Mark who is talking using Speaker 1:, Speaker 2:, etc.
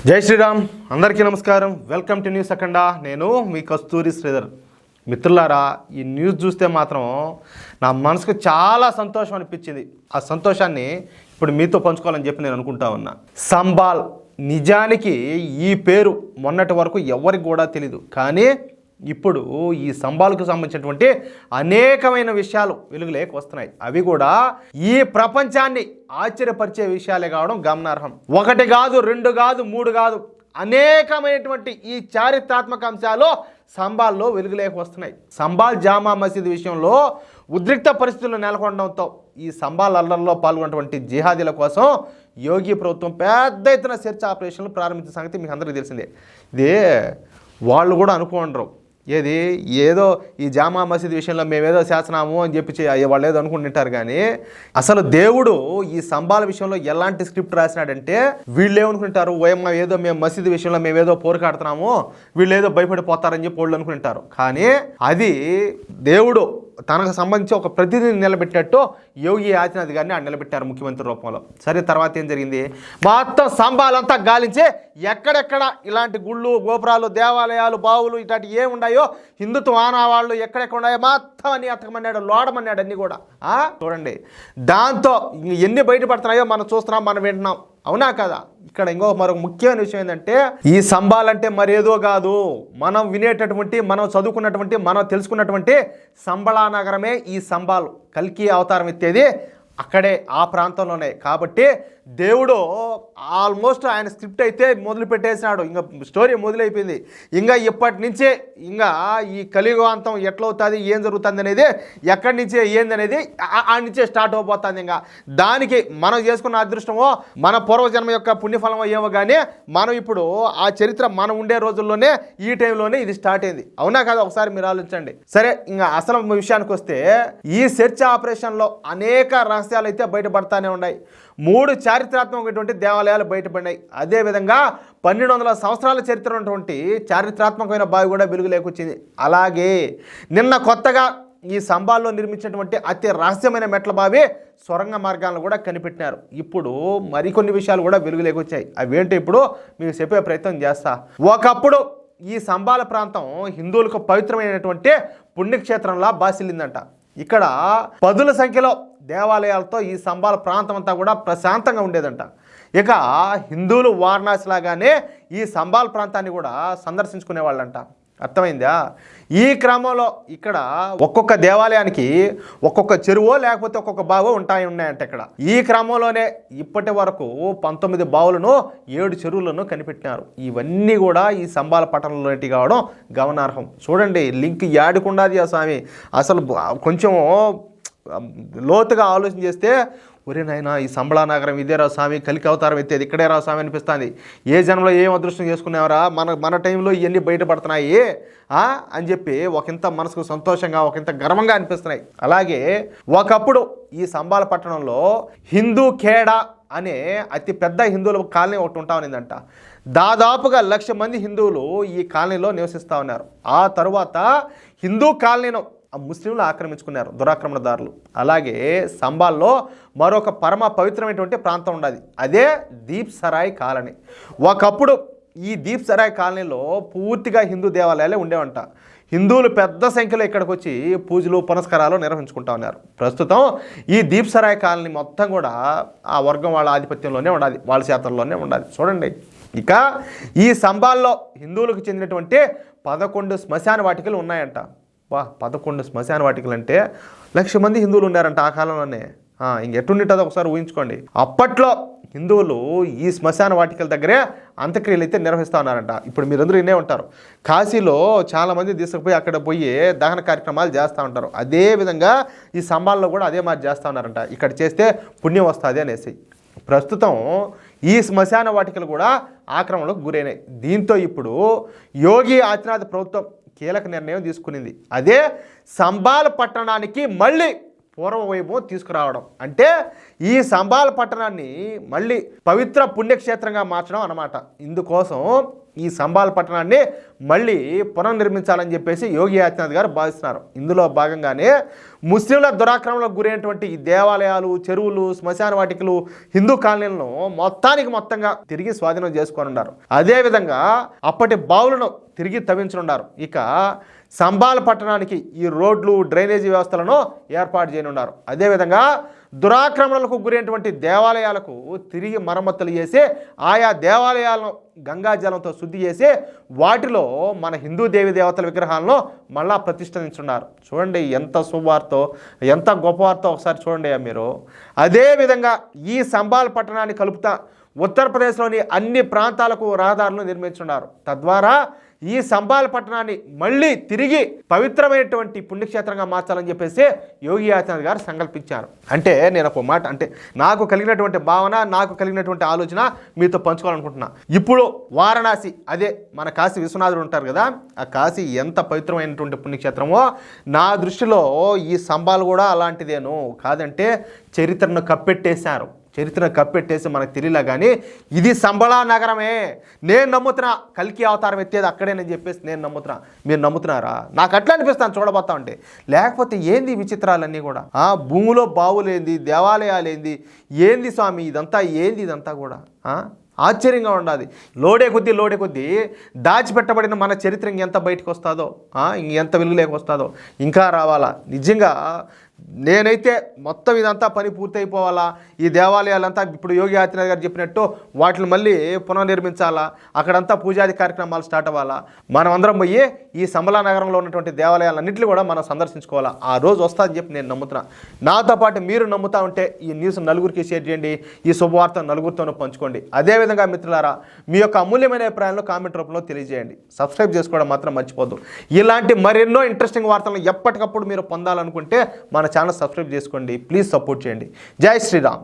Speaker 1: జై శ్రీరామ్. అందరికీ నమస్కారం. వెల్కమ్ టు న్యూస్ అఖండ. నేను మీ కస్తూరి శ్రీధర్. మిత్రులారా, ఈ న్యూస్ చూస్తే మాత్రం నా మనసుకు చాలా సంతోషం అనిపించింది. ఆ సంతోషాన్ని ఇప్పుడు మీతో పంచుకోవాలని చెప్పి నేను అనుకుంటా ఉన్నా. సంబాల్ నిజానికి ఈ పేరు మొన్నటి వరకు ఎవరికి కూడా తెలీదు, కానీ ఇప్పుడు ఈ సంబాల్కు సంబంధించినటువంటి అనేకమైన విషయాలు వెలుగులోకి వస్తున్నాయి. అవి కూడా ఈ ప్రపంచాన్ని ఆశ్చర్యపరిచే విషయాలే కావడం గమనార్హం. ఒకటి కాదు, రెండు కాదు, మూడు కాదు, అనేకమైనటువంటి ఈ చారిత్రాత్మక అంశాలు సంబాల్లో వెలుగులోకి వస్తున్నాయి. సంబాల్ జామా మసీద్ విషయంలో ఉద్రిక్త పరిస్థితులు నెలకొనడంతో ఈ సంబాల్ అల్లర్లో పాల్గొన్నటువంటి జిహాదీల కోసం యోగి ప్రభుత్వం పెద్ద ఎత్తున సెర్చ్ ఆపరేషన్లు ప్రారంభించిన సంగతి మీకు అందరికీ తెలిసిందే. ఇదే వాళ్ళు కూడా అనుకుంటారు, ఏదో ఈ జామా మసీద్ విషయంలో మేమేదో చేస్తున్నాము అని చెప్పి వాళ్ళు ఏదో అనుకుంటుంటారు. కానీ అసలు దేవుడు ఈ సంబాల విషయంలో ఎలాంటి స్క్రిప్ట్ రాసినాడంటే, వీళ్ళు ఏమనుకుంటారు, ఓయమ్మ ఏదో మేము మసీద్ విషయంలో మేమేదో పోరుకాడుతున్నాము, వీళ్ళు ఏదో భయపడిపోతారని చెప్పి వాళ్ళు అనుకుంటారు. కానీ అది దేవుడు తనకు సంబంధించి ఒక ప్రతినిధిని నిలబెట్టినట్టు యోగి ఆదిత్యనాథ్ గారిని ఆడ నిలబెట్టారు ముఖ్యమంత్రి రూపంలో. సరే, తర్వాత ఏం జరిగింది? మొత్తం సంబాలంతా గాలించి ఎక్కడెక్కడ ఇలాంటి గుళ్ళు, గోపురాలు, దేవాలయాలు, బావులు ఇట్లాంటి ఏముండాయో, హిందుత్వ ఆనవాళ్ళు ఎక్కడెక్కడ ఉన్నాయో మొత్తం అన్ని అతకమన్నాడు, లోడమన్నాడు అన్నీ కూడా. చూడండి, దాంతో ఎన్ని బయటపడుతున్నాయో మనం చూస్తున్నాం, మనం వింటున్నాం. అవునా కదా? ఇక్కడ మరొక ముఖ్యమైన విషయం ఏంటంటే, ఈ సంబాల్ అంటే మరేదో కాదు, మనం వినేటటువంటి, మనం చదువుకున్నటువంటి, మనం తెలుసుకున్నటువంటి సంబళ నగరమే ఈ సంబాల్. కల్కి అవతారం ఎత్తేది అక్కడే, ఆ ప్రాంతంలోనే. కాబట్టి దేవుడు ఆల్మోస్ట్ ఆయన స్క్రిప్ట్ అయితే మొదలు పెట్టేసినాడు. ఇంకా స్టోరీ మొదలైపోయింది. ఇంకా ఇప్పటి నుంచే ఇంకా ఈ కలియుగాంతం ఎట్లవుతుంది, ఏం జరుగుతుంది అనేది, ఎక్కడి నుంచే ఏందనేది ఆ నుంచే స్టార్ట్ అవబోతుంది. ఇంకా దానికి మనం చేసుకున్న అదృష్టమో, మన పూర్వజన్మ యొక్క పుణ్యఫలమో ఏమో, కానీ మనం ఇప్పుడు ఆ చరిత్ర మనం ఉండే రోజుల్లోనే ఈ టైంలోనే ఇది స్టార్ట్ అయింది. అవునా కదా? ఒకసారి మీరు ఆలోచించండి. సరే, ఇంకా అసలు విషయానికి వస్తే, ఈ సెర్చ్ ఆపరేషన్లో అనేక రహస్యాలు అయితే బయటపడతానే ఉన్నాయి. 3 చారిత్రాత్మకమైనటువంటి దేవాలయాలు బయటపడినాయి. అదేవిధంగా 1200 సంవత్సరాల చరిత్ర ఉన్నటువంటి చారిత్రాత్మకమైన బావి కూడా వెలుగు లేకొచ్చింది. అలాగే నిన్న కొత్తగా ఈ సంబాల్లో నిర్మించినటువంటి అతి రహస్యమైన మెట్ల బావి సొరంగ మార్గాలను కూడా కనిపెట్టినారు. ఇప్పుడు మరికొన్ని విషయాలు కూడా వెలుగు లేకొచ్చాయి. అవేంటో ఇప్పుడు మీకు చెప్పే ప్రయత్నం చేస్తా. ఒకప్పుడు ఈ సంబాల ప్రాంతం హిందువులకు పవిత్రమైనటువంటి పుణ్యక్షేత్రంలా బాసిల్లిందంట. ఇక్కడ 10ల సంఖ్యలో దేవాలయాలతో ఈ సంబాల ప్రాంతం అంతా కూడా ప్రశాంతంగా ఉండేదంట. ఇక హిందువులు వారణాసి లాగానే ఈ సంబాల్ ప్రాంతాన్ని కూడా సందర్శించుకునే వాళ్ళంట. అర్థమైందా? ఈ క్రమంలో ఇక్కడ ఒక్కొక్క దేవాలయానికి ఒక్కొక్క చెరువో లేకపోతే ఒక్కొక్క బావో ఉన్నాయంట. ఇక్కడ ఈ క్రమంలోనే ఇప్పటి వరకు 19 బావులను, 7 చెరువులను కనిపెట్టినారు. ఇవన్నీ కూడా ఈ సంబాల పట్టణంలో కావడం గమనార్హం. చూడండి, లింక్ యాడుకుండాది ఆ స్వామి. అసలు కొంచెం లోతుగా ఆలోచన చేస్తే, ఒరే నాయన, ఈ సంబళ నగరం ఇదే రా స్వామి, కలికి అవతారం ఎత్తేది ఇక్కడే రా స్వామి అనిపిస్తుంది. ఏ జనంలో ఏం అదృష్టం చేసుకునేవరా, మన టైంలో ఇవన్నీ బయటపడుతున్నాయి అని చెప్పి ఒకంత మనసుకు సంతోషంగా, ఒకంత గర్వంగా అనిపిస్తున్నాయి. అలాగే ఒకప్పుడు ఈ సంబాల పట్టణంలో హిందూ ఖేడా అనే అతి పెద్ద హిందువుల కాలనీ ఒకటి ఉంటా ఉన్నదంట. దాదాపుగా 1,00,000 మంది హిందువులు ఈ కాలనీలో నివసిస్తూ ఉన్నారు. ఆ తరువాత హిందూ కాలనీను ముస్లింలు ఆక్రమించుకున్నారు, దురాక్రమణదారులు. అలాగే సంబాల్లో మరొక పరమ పవిత్రమైనటువంటి ప్రాంతం ఉండదు, అదే దీప్ సరాయ్ కాలనీ. ఒకప్పుడు ఈ దీప్ సరాయ్ కాలనీలో పూర్తిగా హిందూ దేవాలయాలే ఉండేవంట. హిందువులు పెద్ద సంఖ్యలో ఇక్కడికి వచ్చి పూజలు, పునస్కారాలు నిర్వహించుకుంటా ఉన్నారు. ప్రస్తుతం ఈ దీప్ సరాయ్ కాలనీ మొత్తం కూడా ఆ వర్గం వాళ్ళ ఆధిపత్యంలోనే ఉండాలి, వాళ్ళ చేతల్లోనే ఉండాలి. చూడండి, ఇక ఈ సంబాల్లో హిందువులకు చెందినటువంటి 11 శ్మశాన వాటికలు ఉన్నాయంట. 11 శ్మశాన వాటికలు అంటే 1,00,000 మంది హిందువులు ఉన్నారంట ఆ కాలంలోనే. ఇంకెట్టుండింటుందో ఒకసారి ఊహించుకోండి. అప్పట్లో హిందువులు ఈ శ్మశాన వాటికల దగ్గరే అంత్యక్రియలు అయితే నిర్వహిస్తూ ఉన్నారంట. ఇప్పుడు మీరందరూ వినే ఉంటారు, కాశీలో చాలామంది తీసుకుపోయి అక్కడ పోయి దహన కార్యక్రమాలు చేస్తూ ఉంటారు. అదేవిధంగా ఈ సంబాల్లో కూడా అదే మాది చేస్తూ ఉన్నారంట. ఇక్కడ చేస్తే పుణ్యం వస్తుంది అనేసి. ప్రస్తుతం ఈ శ్మశాన వాటికలు కూడా ఆక్రమణకు గురైనాయి. దీంతో ఇప్పుడు యోగి ఆదిత్యనాథ్ ప్రభుత్వం కీలక నిర్ణయం తీసుకునింది. అదే సంబాల్ పట్టణానికి మళ్ళీ పూర్వ వైభవం తీసుకురావడం. అంటే ఈ సంబాల్ పట్టణాన్ని మళ్ళీ పవిత్ర పుణ్యక్షేత్రంగా మార్చడం అన్నమాట. ఇందుకోసం ఈ సంబాల్ పట్టణాన్ని మళ్ళీ పునర్నిర్మించాలని చెప్పేసి యోగి ఆదిత్యనాథ్ గారు భావిస్తున్నారు. ఇందులో భాగంగానే ముస్లింల దురాక్రమణకు గురైనటువంటి ఈ దేవాలయాలు, చెరువులు, శ్మశాన వాటికలు, హిందూ కాలనీలను మొత్తంగా తిరిగి స్వాధీనం చేసుకొని ఉన్నారు. అదేవిధంగా అప్పటి బావులను తిరిగి తవ్వించనున్నారు. ఇక సంబాల్ పట్టణానికి ఈ రోడ్లు, డ్రైనేజీ వ్యవస్థలను ఏర్పాటు చేయనున్నారు. అదేవిధంగా దురాక్రమణలకు గురైనటువంటి దేవాలయాలకు తిరిగి మరమ్మతులు చేసి ఆయా దేవాలయాలను గంగాజలంతో శుద్ధి చేసి వాటిలో మన హిందూ దేవి దేవతల విగ్రహాలను మళ్ళా ప్రతిష్ఠించున్నారు. చూడండి ఎంత శుభవార్తో, ఎంత గొప్ప వార్తో ఒకసారి చూడండి మీరు. అదేవిధంగా ఈ సంబాల్ పట్టణాన్ని కలుపుతా ఉత్తరప్రదేశ్లోని అన్ని ప్రాంతాలకు రహదారులను నిర్మించున్నారు. తద్వారా ఈ సంబాల్ పట్టణాన్ని మళ్ళీ తిరిగి పవిత్రమైనటువంటి పుణ్యక్షేత్రంగా మార్చాలని చెప్పేసి యోగి ఆదిత్యనాథ్ గారు సంకల్పించారు. అంటే నేను ఒక మాట, అంటే నాకు కలిగినటువంటి భావన, నాకు కలిగినటువంటి ఆలోచన మీతో పంచుకోవాలనుకుంటున్నా. ఇప్పుడు వారణాసి, అదే మన కాశీ విశ్వనాథుడు ఉంటారు కదా, ఆ కాశీ ఎంత పవిత్రమైనటువంటి పుణ్యక్షేత్రమో నా దృష్టిలో ఈ సంబాల్ కూడా అలాంటిదేను. కాదంటే చరిత్రను కప్పెట్టేసి మనకు తెలియలే, కానీ ఇది సంబళ నగరమే. నేను నమ్ముతున్నా కల్కి అవతారం ఎత్తేది అక్కడేనని చెప్పేసి నేను నమ్ముతున్నా. మీరు నమ్ముతున్నారా? నాకు అట్లా అనిపిస్తాను చూడబోతా ఉంటే. లేకపోతే ఏంది విచిత్రాలన్నీ కూడా, భూమిలో బావులేంది, దేవాలయాలు ఏంది స్వామి ఇదంతా కూడా ఆశ్చర్యంగా ఉండాలి. లోడే కొద్దీ దాచిపెట్టబడిన మన చరిత్ర ఇంకెంత బయటకు వస్తుందో, ఇంకెంత వెలుగులోకి వస్తుందో, ఇంకా రావాలా. నిజంగా నేనైతే మొత్తం ఇదంతా పని పూర్తయిపోవాలా. ఈ దేవాలయాలంతా ఇప్పుడు యోగి ఆదిత్యనాథ్ గారు చెప్పినట్టు వాటిని మళ్ళీ పునర్నిర్మించాలా. అక్కడంతా పూజాది కార్యక్రమాలు స్టార్ట్ అవ్వాలా. మనం అందరం పోయి ఈ సంబలా నగరంలో ఉన్నటువంటి దేవాలయాలన్నింటినీ కూడా మనం సందర్శించుకోవాలా. ఆ రోజు వస్తుందని చెప్పి నేను నమ్ముతున్నా. నాతో పాటు మీరు నమ్ముతా ఉంటే ఈ న్యూస్ నలుగురికి షేర్ చేయండి. ఈ శుభవార్త నలుగురితోనూ పంచుకోండి. అదేవిధంగా మిత్రులారా, మీ యొక్క అమూల్యమైన అభిప్రాయాలను కామెంట్ రూపంలో తెలియజేయండి. సబ్స్క్రైబ్ చేసుకోవడం మాత్రం మర్చిపోద్దు. ఇలాంటి మరెన్నో ఇంట్రెస్టింగ్ వార్తలను ఎప్పటికప్పుడు మీరు పొందాలనుకుంటే మన ఛానల్ సబ్స్క్రైబ్ చేసుకోండి. ప్లీజ్ సపోర్ట్ చేయండి. జై శ్రీరామ్.